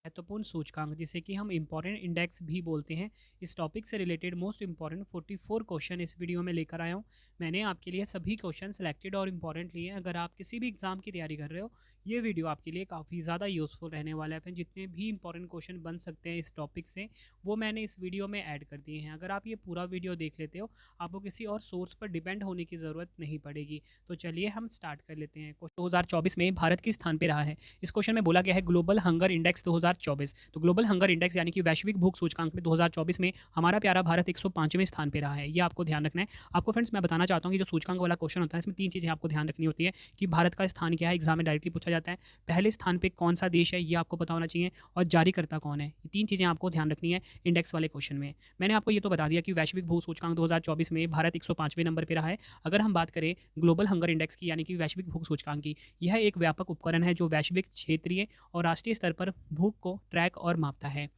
महत्वपूर्ण सूचकांक जिसे कि हम इंपॉर्टेंट इंडेक्स भी बोलते हैं। इस टॉपिक से रिलेटेड मोस्ट इंपॉर्टेंट 44 क्वेश्चन इस वीडियो में लेकर आया हूँ। मैंने आपके लिए सभी क्वेश्चन सेलेक्टेड और इंपॉर्टेंट लिए हैं। अगर आप किसी भी एग्जाम की तैयारी कर रहे हो, ये वीडियो आपके लिए काफ़ी ज़्यादा यूजफुल रहने वाला है। फिर जितने भी इंपॉर्टेंट क्वेश्चन बन सकते हैं इस टॉपिक से, वो मैंने इस वीडियो में ऐड कर दिए हैं। अगर आप ये पूरा वीडियो देख लेते हो, आपको किसी और सोर्स पर डिपेंड होने की ज़रूरत नहीं पड़ेगी। तो चलिए हम स्टार्ट कर लेते हैं। 2024 में भारत किस स्थान पर रहा है? इस क्वेश्चन में बोला गया है ग्लोबल हंगर इंडेक्स 2024। तो ग्लोबल हंगर इंडेक्स यानी कि वैश्विक भूख सूचकांक में 2024 में हमारा प्यारा भारत 105वें स्थान पे रहा है। ये आपको ध्यान रखना है। आपको फ्रेंड्स मैं बताना चाहता हूँ कि जो सूचकांक वाला क्वेश्चन होता है, इसमें 3 चीज़ें आपको ध्यान रखनी होती है कि भारत का स्थान क्या है, एग्जाम में डायरेक्टली पूछा जाता है। पहले स्थान पे कौन सा देश है, ये आपको पता होना चाहिए, और जारीकर्ता कौन है। ये 3 चीज़ें आपको ध्यान रखनी है इंडेक्स वाले क्वेश्चन में। मैंने आपको ये तो बता दिया कि वैश्विक भू सूचकांक 2024 में भारत 105वें नंबर पर रहा है। अगर हम बात करें ग्लोबल हंगर इंडेक्स की यानी कि वैश्विक भूख सूचकांक की, यह एक व्यापक उपकरण है जो वैश्विक, क्षेत्रीय और राष्ट्रीय स्तर पर भूख को ट्रैक और मापता है।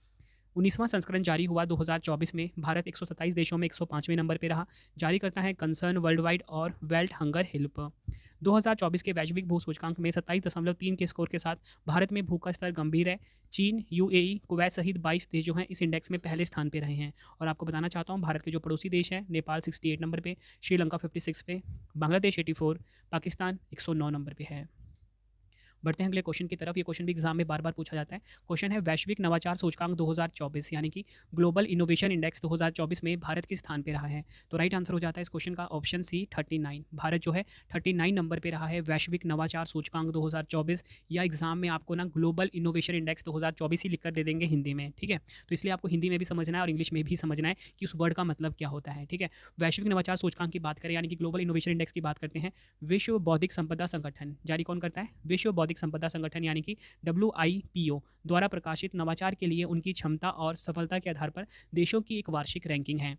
19वां संस्करण जारी हुआ 2024 में। भारत 127 देशों में 105वें नंबर पर रहा। जारी करता है कंसर्न वर्ल्ड वाइड और वेल्ट हंगर हेल्प। 2024 के वैश्विक भू सूचकांक में 27.3 के स्कोर के साथ भारत में भूख का स्तर गंभीर है। चीन, यूएई, कुवैत सहित 22 देश जो हैं इस इंडेक्स में पहले स्थान पर रहे हैं। और आपको बताना चाहता हूँ भारत के जो पड़ोसी देश हैं, नेपाल 68 नंबर पे, श्रीलंका 56 पे, बांग्लादेश 84, पाकिस्तान 109 नंबर पे है। बढ़ते हैं अगले क्वेश्चन की तरफ। ये क्वेश्चन भी एग्जाम में बार बार पूछा जाता है। क्वेश्चन है वैश्विक नवाचार सूचकांक 2024 यानी कि ग्लोबल इनोवेशन इंडेक्स 2024 में भारत किस स्थान पे रहा है? तो राइट आंसर हो जाता है इस क्वेश्चन का ऑप्शन सी 39। भारत जो है 39 नंबर पे रहा है वैश्विक नवाचार सूचकांक 2024। या एग्जाम में आपको ना ग्लोबल इनोवेशन इंडेक्स 2024 ही लिख कर दे देंगे हिंदी में, ठीक है। तो इसलिए आपको हिंदी में भी समझना है और इंग्लिश में भी समझना है कि उस वर्ड का मतलब क्या होता है, ठीक है। वैश्विक नवाचार सूचकांक की बात करें यानी कि ग्लोबल इनोवेशन इंडेक्स की बात करते हैं। विश्व बौद्धिक संपदा संगठन जारी कौन करता है? विश्व बौद्धिक संपदा संगठन यानी कि WIPO द्वारा प्रकाशित नवाचार के लिए उनकी क्षमता और सफलता के आधार पर देशों की एक वार्षिक रैंकिंग है।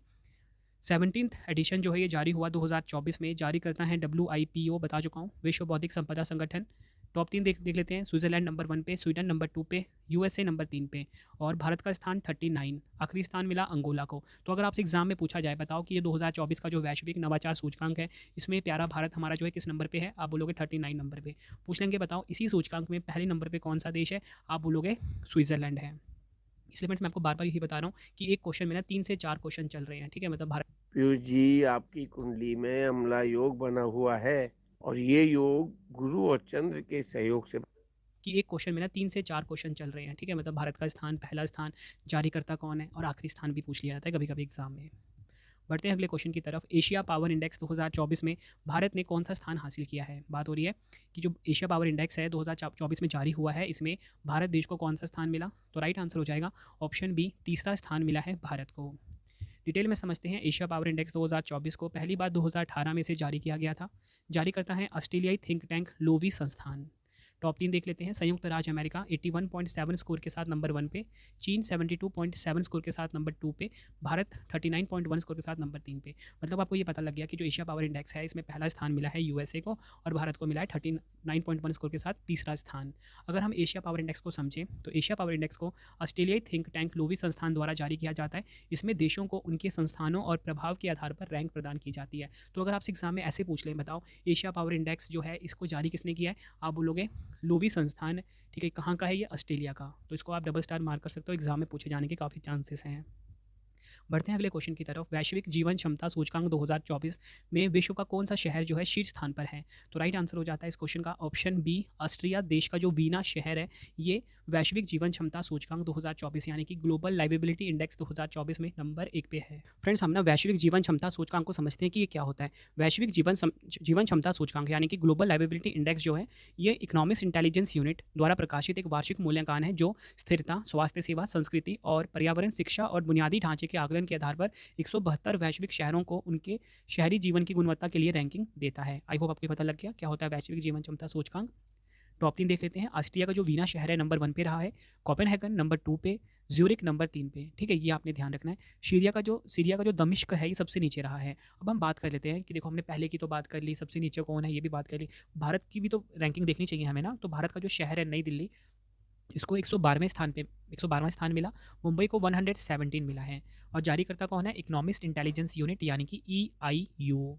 17th एडिशन जो है ये जारी हुआ 2024 में। जारी करता है WIPO, बता चुका हूँ, विश्व बौद्धिक संपदा संगठन। टॉप 3 देख लेते हैं। स्विट्जरलैंड नंबर 1 पे, स्वीडन नंबर 2 पे, USA नंबर 3 पे, और भारत का स्थान 39। आखिरी स्थान मिला अंगोला को। तो अगर आपसे एग्जाम में पूछा जाए, बताओ कि ये 2024 का जो वैश्विक नवाचार सूचकांक है, इसमें प्यारा भारत हमारा जो है किस नंबर पे है? आप बोलोगे 39 नंबर पे। पूछ लेंगे बताओ इसी सूचकांक में पहले नंबर पे कौन सा देश है? आप बोलोगे स्विट्जरलैंड है। इसलिए फ्रेंड्स मैं आपको बार बार यही बता रहा हूँ कि एक क्वेश्चन में ना 3 से 4 क्वेश्चन चल रहे हैं, ठीक है। मतलब भारत पीयूष जी, आपकी कुंडली में अम्ला योग बना हुआ है और ये योग गुरु और चंद्र के सहयोग से कि एक क्वेश्चन में ना 3 से 4 क्वेश्चन चल रहे हैं, ठीक है। मतलब भारत का स्थान, पहला स्थान, जारीकर्ता कौन है, और आखिरी स्थान भी पूछ लिया जाता है कभी कभी एग्जाम में। बढ़ते हैं अगले क्वेश्चन की तरफ। एशिया पावर इंडेक्स 2024 में भारत ने कौन सा स्थान हासिल किया है? बात हो रही है कि जो एशिया पावर इंडेक्स है 2024 में जारी हुआ है, इसमें भारत देश को कौन सा स्थान मिला? तो राइट आंसर हो जाएगा ऑप्शन बी, तीसरा स्थान मिला है भारत को। डिटेल में समझते हैं। एशिया पावर इंडेक्स 2024 को पहली बार 2018 में से जारी किया गया था। जारी करता है ऑस्ट्रेलियाई थिंक टैंक लोवी संस्थान। टॉप 3 देख लेते हैं। संयुक्त राज्य अमेरिका 81.7 स्कोर के साथ नंबर 1 पे, चीन 72.7 स्कोर के साथ नंबर 2 पे, भारत 39.1 स्कोर के साथ नंबर 3 पे। मतलब आपको ये पता लग गया कि जो एशिया पावर इंडेक्स है, इसमें पहला स्थान मिला है USA को, और भारत को मिला है 39.1 स्कोर के साथ तीसरा स्थान। अगर हम एशिया पावर इंडेक्स को समझें तो एशिया पावर इंडेक्स को ऑस्ट्रेलियाई थिंक टैंक लोवी संस्थान द्वारा जारी किया जाता है। इसमें देशों को उनके संस्थानों और प्रभाव के आधार पर रैंक प्रदान की जाती है। तो अगर आपसे एग्जाम में ऐसे पूछ लें, बताओ एशिया पावर इंडेक्स जो है इसको जारी किसने किया है? आप बोलोगे लोवी संस्थान, ठीक है। कहाँ का है ये? ऑस्ट्रेलिया का। तो इसको आप डबल स्टार मार्क कर सकते हो, एग्जाम में पूछे जाने के काफ़ी चांसेस हैं। बढ़ते हैं अगले क्वेश्चन की तरफ। वैश्विक जीवन क्षमता सूचकांक 2024 में विश्व का कौन सा शहर जो है शीर्ष स्थान पर है? तो राइट आंसर हो जाता है इस क्वेश्चन का ऑप्शन बी, ऑस्ट्रिया देश का जो वीना शहर है, ये वैश्विक जीवन क्षमता सूचकांक 2024 यानी कि ग्लोबल लाइवेबिलिटी इंडेक्स 2024 में नंबर 1 पे है। फ्रेंड्स हम ना वैश्विक जीवन क्षमता सूचकांक को समझते हैं कि ये क्या होता है। वैश्विक जीवन क्षमता सूचकांक यानी कि ग्लोबल लाइवेबिलिटी इंडेक्स जो है, ये इकोनॉमिक्स इंटेलिजेंस यूनिट द्वारा प्रकाशित एक वार्षिक मूल्यांकन है जो स्थिरता, स्वास्थ्य सेवा, संस्कृति और पर्यावरण, शिक्षा और बुनियादी ढांचे के आकलन के आधार पर 172 वैश्विक शहरों को उनके शहरी जीवन की गुणवत्ता के लिए रैंकिंग देता है। आई होप आपको पता लग गया क्या होता है वैश्विक जीवन क्षमता सूचकांक। टॉप 3 देख लेते हैं। ऑस्ट्रिया का जो वीना शहर है नंबर 1 पे रहा है, कोपेनहेगन नंबर 2 पे, ज्यूरिक नंबर 3 पे, ठीक है। ये आपने ध्यान रखना है। सीरिया का जो दमिश्क है, ये सबसे नीचे रहा है। अब हम बात कर लेते हैं कि देखो हमने पहले की तो बात कर ली, सबसे नीचे कौन है ये भी बात कर ली, भारत की भी तो रैंकिंग देखनी चाहिए हमें ना। तो भारत का जो शहर है नई दिल्ली, इसको 112वें स्थान पे 112वां स्थान मिला। मुंबई को 117 मिला है। और जारीकर्ता कौन है? इकोनॉमिक्स इंटेलिजेंस यूनिट यानी कि EIU।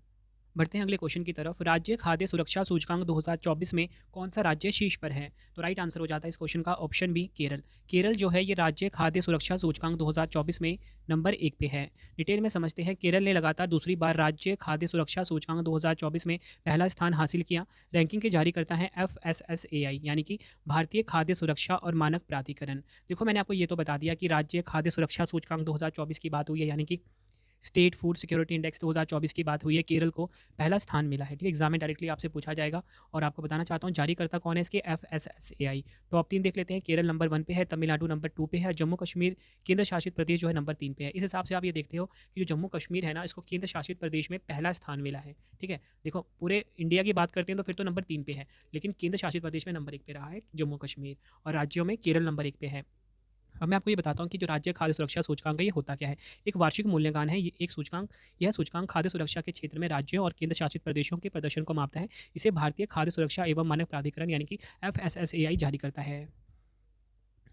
बढ़ते हैं अगले क्वेश्चन की तरफ। राज्य खाद्य सुरक्षा सूचकांक 2024 में कौन सा राज्य शीर्ष पर है? तो राइट आंसर हो जाता है इस क्वेश्चन का ऑप्शन बी, केरल। केरल जो है ये राज्य खाद्य सुरक्षा सूचकांक 2024 में नंबर 1 पे है। डिटेल में समझते हैं। केरल ने लगातार दूसरी बार राज्य खाद्य सुरक्षा सूचकांक 2024 में पहला स्थान हासिल किया। रैंकिंग के जारी करता है FSSAI यानी कि भारतीय खाद्य सुरक्षा और मानक प्राधिकरण। देखो मैंने आपको ये तो बता दिया कि राज्य खाद्य सुरक्षा सूचकांक 2024 की बात हुई है, यानी कि स्टेट फूड सिक्योरिटी इंडेक्स 2024 की बात हुई है। केरल को पहला स्थान मिला है। ठीक है, एग्जाम में डायरेक्टली आपसे पूछा जाएगा। और आपको बताना चाहता हूँ जारी करता कौन है इसके, FSSAI। टॉप 3 देख लेते हैं। केरल नंबर 1 पे है, तमिलनाडु नंबर 2 पे है, जम्मू कश्मीर केंद्र शासित प्रदेश जो है नंबर 3 पे है। इस हिसाब से आप ये देखते हो कि जो जम्मू कश्मीर है ना, इसको केंद्र शासित प्रदेश में पहला स्थान मिला है। ठीक है, देखो पूरे इंडिया की बात करते हैं तो फिर तो नंबर 3 पे है, लेकिन केंद्र शासित प्रदेश में नंबर 1 पे रहा है जम्मू कश्मीर, और राज्यों में केरल नंबर 1 पे है। अब मैं आपको ये बताता हूँ कि जो राज्य खाद्य सुरक्षा सूचकांक है ये होता क्या है। एक वार्षिक मूल्यांकन है। ये एक सूचकांक, यह सूचकांक खाद्य सुरक्षा के क्षेत्र में राज्यों और केंद्र शासित प्रदेशों के प्रदर्शन को मापता है। इसे भारतीय खाद्य सुरक्षा एवं मानक प्राधिकरण यानी कि FSSAI जारी करता है।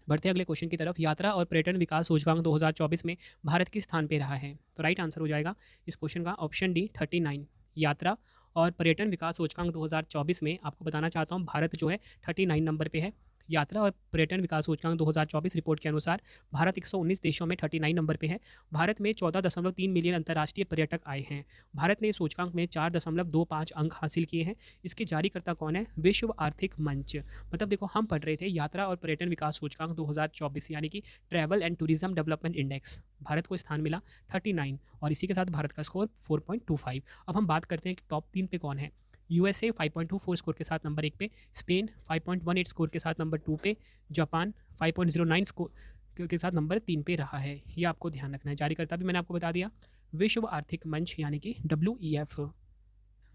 बढ़ते अगले क्वेश्चन की तरफ। यात्रा और पर्यटन विकास सूचकांक 2024 में भारत किस स्थान पे रहा है? तो राइट आंसर हो जाएगा इस क्वेश्चन का ऑप्शन डी, 39। यात्रा और पर्यटन विकास सूचकांक 2024 में आपको बताना चाहता हूँ भारत जो है 39 नंबर पे है। यात्रा और पर्यटन विकास सूचकांक 2024 रिपोर्ट के अनुसार भारत 119 देशों में 39 नंबर पे है। भारत में 14.3 मिलियन अंतर्राष्ट्रीय पर्यटक आए हैं। भारत ने इस सूचकांक में 4.25 अंक हासिल किए हैं। इसके जारीकर्ता कौन है? विश्व आर्थिक मंच। मतलब देखो हम पढ़ रहे थे यात्रा और पर्यटन विकास सूचकांक 2024 यानी कि travel and tourism development index, Bharat को स्थान मिला 39 और इसी के साथ भारत का स्कोर 4.25। अब हम बात करते हैं कि टॉप 3 पे कौन है। USA 5.24 स्कोर के साथ नंबर 1 पे, स्पेन 5.18 स्कोर के साथ नंबर 2 पे, जापान 5.09 स्कोर के साथ नंबर 3 पे रहा है। ये आपको ध्यान रखना है। जारीकर्ता भी मैंने आपको बता दिया, विश्व आर्थिक मंच यानी कि WEF।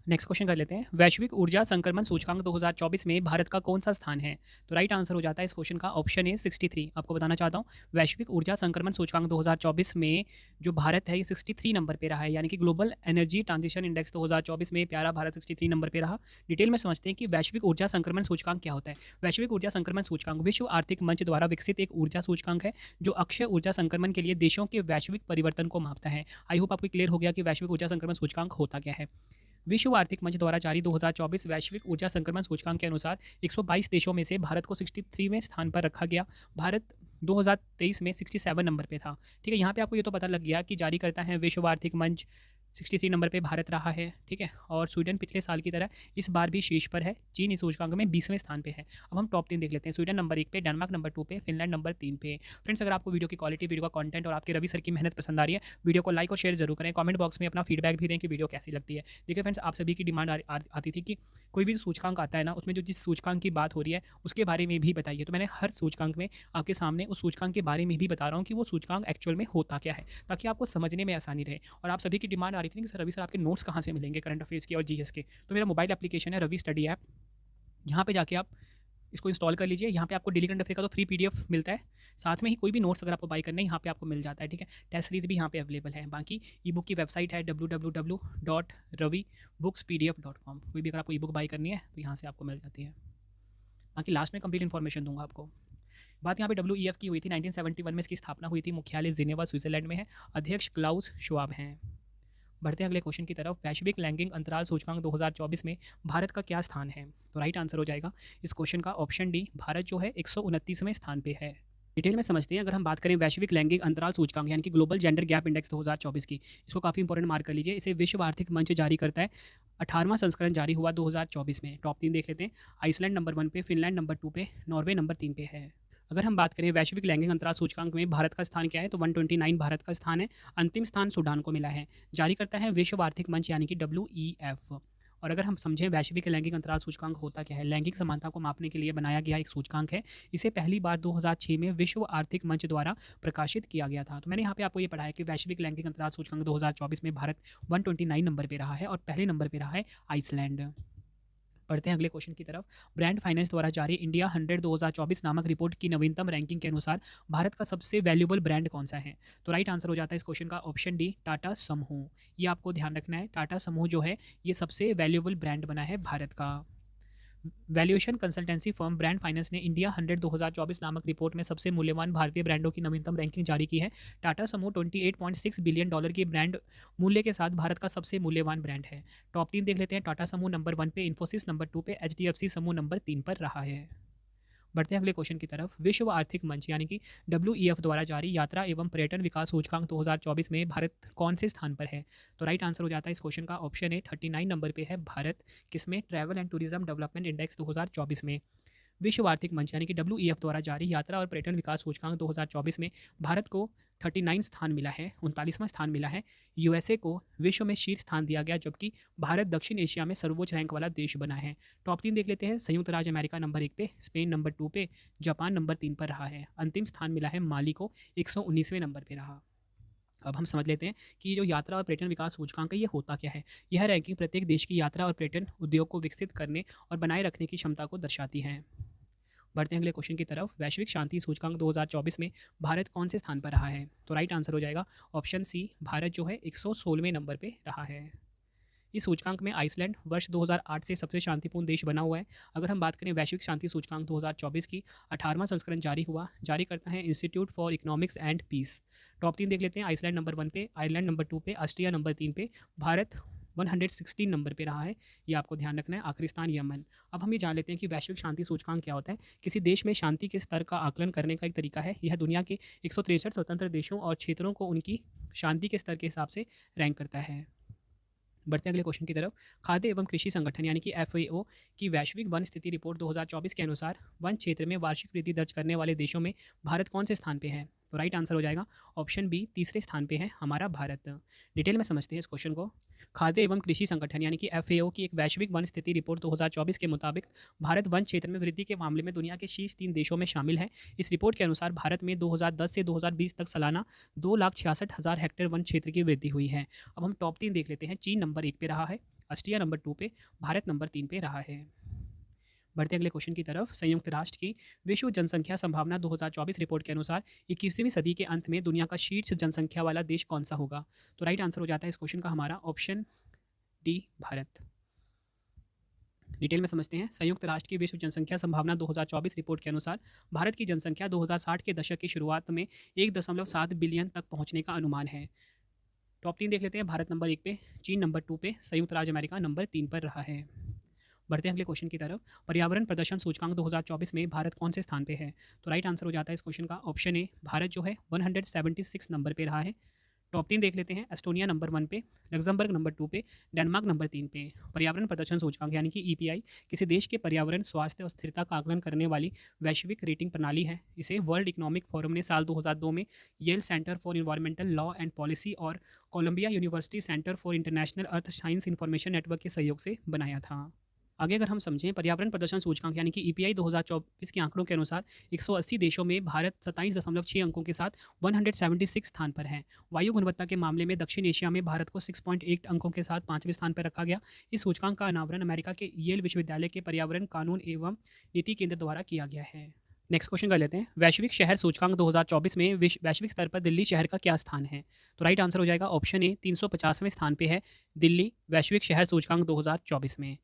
नेक्स्ट क्वेश्चन कर लेते हैं। वैश्विक ऊर्जा संक्रमण सूचकांक 2024 में भारत का कौन सा स्थान है? तो राइट आंसर हो जाता है इस क्वेश्चन का ऑप्शन ए, 63। आपको बताना चाहता हूँ वैश्विक ऊर्जा संक्रमण सूचकांक 2024 में जो भारत है ये 63 नंबर पे रहा है, यानी कि ग्लोबल एनर्जी ट्रांजिशन इंडेक्स 2024 में प्यारा भारत 63 नंबर पे रहा। डिटेल में समझते हैं कि वैश्विक ऊर्जा संक्रमण सूचकांक क्या होता है। वैश्विक ऊर्जा संक्रमण सूचकांक विश्व आर्थिक मंच द्वारा विकसित एक ऊर्जा सूचकांक है जो अक्षय ऊर्जा संक्रमण के लिए देशों के वैश्विक परिवर्तन को मापता है। आई होप आपको क्लियर हो गया कि वैश्विक ऊर्जा संक्रमण सूचकांक होता क्या है। विश्व आर्थिक मंच द्वारा जारी 2024 वैश्विक ऊर्जा संक्रमण सूचकांक के अनुसार 122 देशों में से भारत को 63वें स्थान पर रखा गया। भारत 2023 में 67 नंबर पे था। ठीक है, यहाँ पे आपको ये तो पता लग गया कि जारी करता है विश्व आर्थिक मंच, 63 नंबर पे भारत रहा है। ठीक है, और स्वीडन पिछले साल की तरह इस बार भी शीर्ष पर है। चीन इस सूचकांक में 20वें स्थान पे है। अब हम टॉप 3 देख लेते हैं। स्वीडन नंबर 1 पे, डेनमार्क नंबर 2 पे, फिनलैंड नंबर 3 पे। फ्रेंड्स, अगर आपको वीडियो की क्वालिटी, वीडियो का कंटेंट और आपके रवि सर की मेहनत पसंद आ रही है, वीडियो को लाइक और शेयर जरूर करें। कमेंट बॉक्स में अपना फीडबैक भी दें कि वीडियो कैसी लगती है। देखिए फ्रेंड्स, आप सभी की डिमांड आती थी कि कोई भी सूचकांक आता है ना, उसमें जो जिस सूचकांक की बात हो रही है उसके बारे में भी बताइए। तो मैंने हर सूचकांक में आपके सामने उस सूचकांक के बारे में भी बता रहा हूँ कि वो सूचकांक एक्चुअल में होता क्या है, ताकि आपको समझने में आसानी रहे। और आप सभी की डिमांड आ रही थी कि सर रवि सर आपके नोट्स कहाँ से मिलेंगे करंट अफेयर्स के और जीएस के। तो मेरा मोबाइल एप्लीकेशन है रवि स्टडी ऐप, यहाँ पे जाके आप इसको इंस्टॉल कर लीजिए। यहाँ पे आपको डेली करंट अफेयर का तो फ्री PDF मिलता है, साथ में ही कोई भी नोट्स अगर आपको बाई करना है यहाँ पे आपको मिल जाता है। ठीक है, टेस्ट सीरीज भी यहाँ पे अवेलेबल है। बाकी ई बुक की वेबसाइट है www.ravibooks.pdf.com। कोई भी अगर आपको ई बुक बाई करनी है तो यहाँ से आपको मिल जाती है। बाकी लास्ट में कंप्लीट इन्फॉर्मेशन दूंगा आपको। बात यहाँ पे WEF की हुई थी, 1971 में इसकी स्थापना हुई थी। मुख्यालय जिनेवा स्विट्जरलैंड में है। अध्यक्ष क्लाउस श्वाब हैं। बढ़ते हैं अगले क्वेश्चन की तरफ। वैश्विक लैंगिक अंतराल सूचकांक 2024 में भारत का क्या स्थान है? तो राइट आंसर हो जाएगा इस क्वेश्चन का ऑप्शन डी, भारत जो है 129वें स्थान पे है। डिटेल में समझते हैं। अगर हम बात करें वैश्विक लैंगिक अंतराल सूचकांक यानी कि ग्लोबल जेंडर गैप इंडेक्स 2024 की, इसको काफ़ी इंपॉर्टेंट मार्क कर लीजिए। इसे विश्व आर्थिक मंच जारी करता है। 18वां संस्करण जारी हुआ 2024 में। टॉप 3 देख लेते हैं। आइसलैंड नंबर 1 पे, फिनलैंड नंबर 2 पे, नॉर्वे नंबर 3 पे है। अगर हम बात करें वैश्विक लैंगिक अंतराल सूचकांक में भारत का स्थान क्या है, तो 129 भारत का स्थान है। अंतिम स्थान सूडान को मिला है। जारी करता है विश्व आर्थिक मंच यानी कि WEF। और अगर हम समझें वैश्विक लैंगिक अंतराल सूचकांक होता क्या है, लैंगिक समानता को मापने के लिए बनाया गया एक सूचकांक है। इसे पहली बार 2006 में विश्व आर्थिक मंच द्वारा प्रकाशित किया गया था। तो मैंने यहाँ पे आपको ये पढ़ाया कि वैश्विक लैंगिक अंतराल सूचकांक 2024 में भारत 129 नंबर पे रहा है और पहले नंबर पे रहा है आइसलैंड। बढ़ते हैं अगले क्वेश्चन की तरफ। ब्रांड फाइनेंस द्वारा जारी इंडिया 100 2024 नामक रिपोर्ट की नवीनतम रैंकिंग के अनुसार भारत का सबसे वैल्यूएबल ब्रांड कौन सा है? तो राइट आंसर हो जाता है इस क्वेश्चन का ऑप्शन डी, टाटा समूह। ये आपको ध्यान रखना है, टाटा समूह जो है ये सबसे वैल्यूएबल ब्रांड बना है भारत का। Valuation consultancy firm brand finance ने इंडिया 100 2024 नामक रिपोर्ट में सबसे मूल्यवान भारतीय ब्रांडों की नवीनतम रैंकिंग जारी की है। टाटा समूह $28.6 बिलियन की ब्रांड मूल्य के साथ भारत का सबसे मूल्यवान ब्रांड है। टॉप 3 देख लेते हैं। टाटा समूह नंबर 1 पे, इन्फोसिस नंबर 2 पे, एचडीएफसी समूह नंबर 3 पर रहा है। बढ़ते हैं अगले क्वेश्चन की तरफ। विश्व आर्थिक मंच यानी कि WEF द्वारा जारी यात्रा एवं पर्यटन विकास सूचकांक 2024 में भारत कौन से स्थान पर है? तो राइट आंसर हो जाता है इस क्वेश्चन का ऑप्शन ए, 39 नंबर पे है भारत। किसमें? Travel and tourism development index 2024 में। विश्व आर्थिक मंच यानी कि WEF द्वारा जारी यात्रा और पर्यटन विकास सूचकांक 2024 में भारत को 39 स्थान मिला है, 39वां स्थान मिला है। यूएसए को विश्व में शीर्ष स्थान दिया गया, जबकि भारत दक्षिण एशिया में सर्वोच्च रैंक वाला देश बना है। टॉप 3 देख लेते हैं। संयुक्त राज्य अमेरिका नंबर 1 पे, स्पेन नंबर 2 पे, जापान नंबर 3 पर रहा है। अंतिम स्थान मिला है माली को, 119वें नंबर पर रहा। अब हम समझ लेते हैं कि जो यात्रा और पर्यटन विकास सूचकांक है ये होता क्या है। यह रैंकिंग प्रत्येक देश की यात्रा और पर्यटन उद्योग को विकसित करने और बनाए रखने की क्षमता को दर्शाती है। बढ़ते हैं अगले क्वेश्चन की तरफ। वैश्विक शांति सूचकांक 2024 में भारत कौन से स्थान पर रहा है? तो राइट आंसर हो जाएगा ऑप्शन सी, भारत जो है 116वें नंबर पे रहा है। इस सूचकांक में आइसलैंड वर्ष 2008 से सबसे शांतिपूर्ण देश बना हुआ है। अगर हम बात करें वैश्विक शांति सूचकांक 2024 की, 18वां संस्करण जारी हुआ, जारी करता है institute for economics and peace. Top 3 देख लेते हैं। आइसलैंड नंबर 1 पे, आयरलैंड नंबर 2 पे, ऑस्ट्रिया नंबर 3 पे, भारत 116 नंबर पे रहा है। ये आपको ध्यान रखना है। आखिरी स्थान यमन। अब हम ये जान लेते हैं कि वैश्विक शांति सूचकांक क्या होता है। किसी देश में शांति के स्तर का आकलन करने का एक तरीका है। यह दुनिया के 163 स्वतंत्र देशों और क्षेत्रों को उनकी शांति के स्तर के हिसाब से रैंक करता है। बढ़ते हैं अगले क्वेश्चन की तरफ। खाद्य एवं कृषि संगठन यानी कि FAO की वैश्विक वन स्थिति रिपोर्ट 2024 के अनुसार वन क्षेत्र में वार्षिक वृद्धि दर्ज करने वाले देशों में भारत कौन से स्थान पे है? तो राइट आंसर हो जाएगा ऑप्शन बी, तीसरे स्थान पे है हमारा भारत। डिटेल में समझते हैं इस क्वेश्चन को। खाद्य एवं कृषि संगठन यानी कि FAO की एक वैश्विक वन स्थिति रिपोर्ट 2024 के मुताबिक भारत वन क्षेत्र में वृद्धि के मामले में दुनिया के शीर्ष 3 देशों में शामिल है। इस रिपोर्ट के अनुसार भारत में 2010 से 2020 तक सालाना 2,66,000 हेक्टेयर वन क्षेत्र की वृद्धि हुई है। अब हम टॉप 3 देख लेते हैं। चीन नंबर 1 पे रहा है, ऑस्ट्रिया नंबर 2 पे, भारत नंबर 3 पे रहा है। बढ़ते अगले क्वेश्चन की तरफ। संयुक्त राष्ट्र की विश्व जनसंख्या संभावना 2024 रिपोर्ट के अनुसार 21वीं सदी के अंत में दुनिया का शीर्ष जनसंख्या वाला देश कौन सा होगा? तो राइट आंसर हो जाता है इस क्वेश्चन का हमारा ऑप्शन डी, भारत। डिटेल में समझते हैं। संयुक्त राष्ट्र की विश्व जनसंख्या संभावना 2024 रिपोर्ट के अनुसार भारत की जनसंख्या 2060 के दशक की शुरुआत में 1.7 बिलियन तक पहुंचने का अनुमान है। टॉप 3 देख लेते हैं। भारत नंबर 1 पे, चीन नंबर 2 पे, संयुक्त राज्य अमेरिका नंबर 3 पर रहा है। बढ़ते हैं अगले क्वेश्चन की तरफ। पर्यावरण प्रदर्शन सूचकांक 2024 में भारत कौन से स्थान पे है? तो राइट आंसर हो जाता है इस क्वेश्चन का ऑप्शन ए, भारत जो है 176 नंबर पे रहा है। टॉप 3 देख लेते हैं। एस्टोनिया नंबर 1 पे, लग्जमबर्ग नंबर 2 पे, डेनमार्क नंबर 3 पे। पर्यावरण प्रदर्शन सूचकांक यानी कि EPI किसी देश के पर्यावरण, स्वास्थ्य और स्थिरता का आकलन करने वाली वैश्विक रेटिंग प्रणाली है। इसे वर्ल्ड इकोनॉमिक फोरम ने साल 2002 में Yale centre for environmental law and policy और Columbia university centre for international earth science information network के सहयोग से बनाया था। आगे अगर हम समझें पर्यावरण प्रदर्शन सूचकांक यानी कि EPI 2024 के आंकड़ों के अनुसार 180 देशों में भारत 27.6 अंकों के साथ 176 स्थान पर है। वायु गुणवत्ता के मामले में दक्षिण एशिया में भारत को 6.8 अंकों के साथ 5वें स्थान पर रखा गया। इस सूचकांक का अनावरण अमेरिका के येल विश्वविद्यालय के पर्यावरण कानून एवं नीति केंद्र द्वारा किया गया है। नेक्स्ट क्वेश्चन कर लेते हैं। वैश्विक शहर सूचकांक 2024 में वैश्विक स्तर पर दिल्ली शहर का क्या स्थान है? तो राइट आंसर हो जाएगा ऑप्शन ए, 350वें स्थान पे है दिल्ली वैश्विक शहर सूचकांक 2024 में।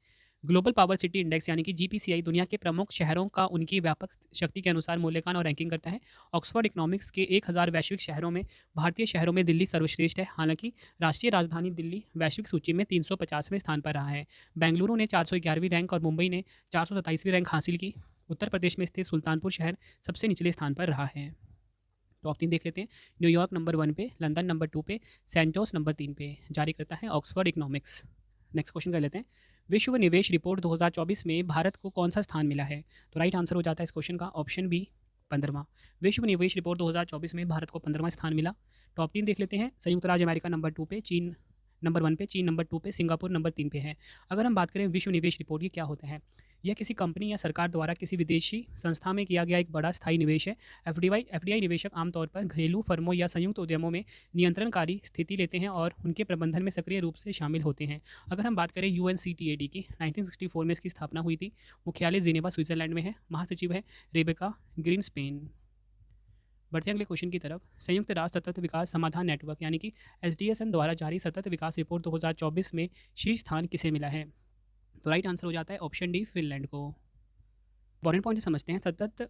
ग्लोबल पावर सिटी इंडेक्स यानी कि GPCI दुनिया के प्रमुख शहरों का उनकी व्यापक शक्ति के अनुसार मूल्यांकन और रैंकिंग करता है। ऑक्सफोर्ड इकोनॉमिक्स के 1000 वैश्विक शहरों में भारतीय शहरों में दिल्ली सर्वश्रेष्ठ है। हालांकि राष्ट्रीय राजधानी दिल्ली वैश्विक सूची में 350वें स्थान पर रहा है। बेंगलुरु ने 411वीं रैंक और मुंबई ने 427वीं रैंक हासिल की। उत्तर प्रदेश में स्थित सुल्तानपुर शहर सबसे निचले स्थान पर रहा है। टॉप 3 देख लेते हैं। न्यूयॉर्क नंबर 1 पे, लंदन नंबर 2 पे, सेंटोस नंबर 3 पे। जारी करता है ऑक्सफोर्ड इकोनॉमिक्स। नेक्स्ट क्वेश्चन कर लेते हैं। विश्व निवेश रिपोर्ट 2024 में भारत को कौन सा स्थान मिला है? तो राइट आंसर हो जाता है इस क्वेश्चन का ऑप्शन बी, 15वां। विश्व निवेश रिपोर्ट 2024 में भारत को 15वां स्थान मिला। टॉप 3 देख लेते हैं। संयुक्त राज्य अमेरिका नंबर 2 पे, चीन नंबर 1 पे, चीन नंबर 2 पे, सिंगापुर नंबर 3 पे है। अगर हम बात करें विश्व निवेश रिपोर्ट, ये क्या होता है? यह किसी कंपनी या सरकार द्वारा किसी विदेशी संस्था में किया गया एक बड़ा स्थायी निवेश है। FDI निवेशक आमतौर पर घरेलू फर्मों या संयुक्त उद्यमों में नियंत्रणकारी स्थिति लेते हैं और उनके प्रबंधन में सक्रिय रूप से शामिल होते हैं। अगर हम बात करें UNCTAD की, 1964 में इसकी स्थापना हुई थी। मुख्यालय जिनेवा स्विट्जरलैंड में है। महासचिव है रेबेका ग्रीनस्पेन। बढ़ते हैं अगले क्वेश्चन की तरफ। संयुक्त राष्ट्र सतत विकास समाधान नेटवर्क यानी कि SDSN द्वारा जारी सतत विकास रिपोर्ट 2024 में शीर्ष स्थान किसे मिला है? तो राइट आंसर हो जाता है ऑप्शन डी, फिनलैंड को। इंपॉर्टेंट पॉइंट समझते हैं।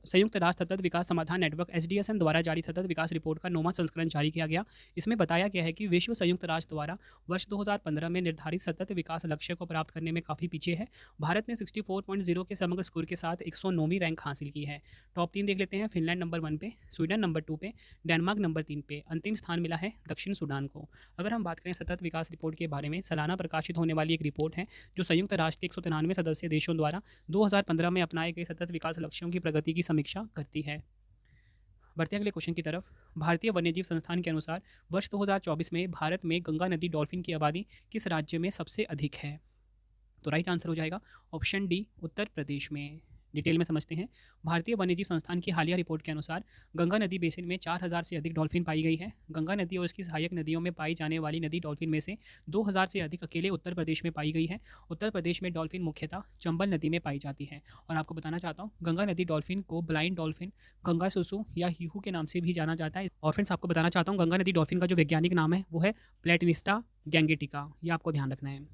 संयुक्त राष्ट्र सतत विकास समाधान नेटवर्क एसडीएसएन द्वारा जारी सतत विकास रिपोर्ट का 9वां संस्करण जारी किया गया। इसमें बताया गया है कि विश्व संयुक्त राष्ट्र द्वारा वर्ष 2015 में निर्धारित सतत विकास लक्ष्य को प्राप्त करने में काफ़ी पीछे है। भारत ने 64.0 के समग्र स्कोर के साथ 109वीं रैंक हासिल की है। टॉप 3 देख लेते हैं। फिनलैंड नंबर 1 पे, स्वीडन नंबर 2 पे, डेनमार्क नंबर 3 पे, अंतिम स्थान मिला है दक्षिण सूडान को। अगर हम बात करें सतत विकास रिपोर्ट के बारे में, सालाना प्रकाशित होने वाली एक रिपोर्ट है जो संयुक्त राष्ट्र के 193 सदस्य देशों द्वारा 2015 में अपनाए गए सतत विकास लक्ष्यों की प्रगति की समीक्षा करती है। बढ़ते हैं अगले क्वेश्चन की तरफ। भारतीय वन्यजीव संस्थान के अनुसार वर्ष 2024 में भारत में गंगा नदी डॉल्फिन की आबादी किस राज्य में सबसे अधिक है? तो राइट आंसर हो जाएगा ऑप्शन डी, उत्तर प्रदेश में। डिटेल में समझते हैं। भारतीय वन्यजीव संस्थान की हालिया रिपोर्ट के अनुसार गंगा नदी बेसिन में 4000 से अधिक डॉल्फिन पाई गई है। गंगा नदी और इसकी सहायक नदियों में पाई जाने वाली नदी डॉल्फिन में से 2000 से अधिक अकेले उत्तर प्रदेश में पाई गई है। उत्तर प्रदेश में डॉल्फिन मुख्यतः चंबल नदी में पाई जाती है। और आपको बताना चाहता हूँ, गंगा नदी डॉल्फिन को ब्लाइंड डॉल्फिन, गंगा सुसु या हीहू के नाम से भी जाना जाता है। और फ्रेंड्स, आपको बताना चाहता हूँ, गंगा नदी डॉल्फिन का जो वैज्ञानिक नाम है वो है प्लेटिनिस्टा गैंगेटिका। ये आपको ध्यान रखना है।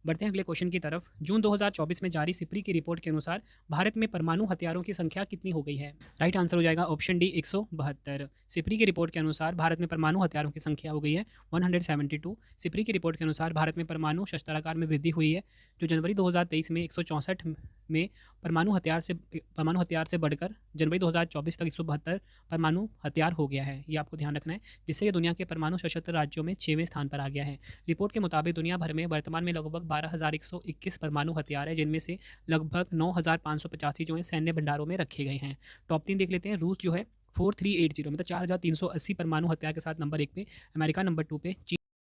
बढ़ते हैं अगले क्वेश्चन की तरफ। जून 2024 में जारी सिप्री की रिपोर्ट के अनुसार भारत में परमाणु हथियारों की संख्या कितनी हो गई है? राइट आंसर हो जाएगा ऑप्शन डी, 172। सिप्री की रिपोर्ट के अनुसार भारत में परमाणु हथियारों की संख्या हो गई है 172। सिप्री की रिपोर्ट के अनुसार भारत में परमाणु शस्त्रागार में वृद्धि हुई है, जो जनवरी 2023 में 164 में परमाणु हथियार से बढ़कर जनवरी 2024 तक 172 परमाणु हथियार हो गया है। ये आपको ध्यान रखना है, जिससे ये दुनिया के परमाणु सशस्त्र राज्यों में 6वें स्थान पर आ गया है। रिपोर्ट के मुताबिक दुनिया भर में वर्तमान में लगभग 12,121 परमाणु हथियार है, जिनमें से लगभग 9,585 जो है सैन्य भंडारों में रखे गए हैं। टॉप 3 देख लेते हैं। रूस जो है 4380 मतलब 4,380 परमाणु हथियार के साथ नंबर 1 पे, अमेरिका नंबर 2 पे,